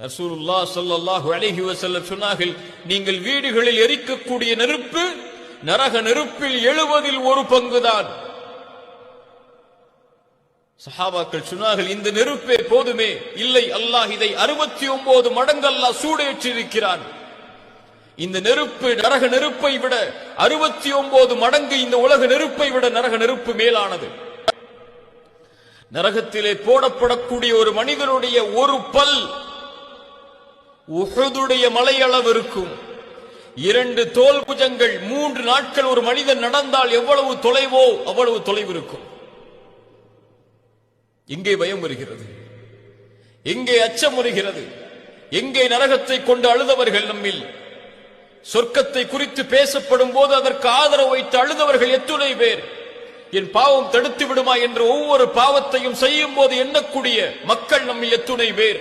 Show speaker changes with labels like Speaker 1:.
Speaker 1: ரசூலுல்லாஹ் ஸல்லல்லாஹு அலைஹி வஸல்லம் சொன்னார்கள், நீங்கள் வீடுகளில் எரிக்கக்கூடிய நெருப்பு நரக நெருப்பில் 70 ஒரு பங்குதான். சஹாபாக்கள் சொன்னார்கள், இந்த நெருப்பே போதுமே. இல்லை, அல்லாஹ் இதை 69 மடங்கு அல்லாஹ் சூடேற்றி இருக்கிறான். இந்த நெருப்பு நரக நெருப்பை விட 69 மடங்கு இந்த உலக நெருப்பை விட நரக நெருப்பு மேலானது. நரகத்திலே போடப்படக்கூடிய ஒரு மனிதனுடைய ஒரு பல் உஹுதுடைய மலையளவு இருக்கும். 2 தோல் புஜங்கள் 3 நாட்கள் ஒரு மனிதன் நடந்தால் எவ்வளவு தொலைவோ அவ்வளவு தொலைவு இருக்கும். எங்கே பயம் வருகிறது? எங்கே அச்சம் வருகிறது? எங்கே நரகத்தை கொண்டு அழுதவர்கள் நம்மில்? சொர்க்கத்தை குறித்து பேசப்படும் போது அதற்கு ஆதரவு வைத்து அழுதவர்கள் எத்துணை பேர்? என் பாவம் தடுத்து விடுமா என்று ஒவ்வொரு பாவத்தையும் செய்யும் போது எண்ணக்கூடிய மக்கள் நம்மில் எத்துணை பேர்?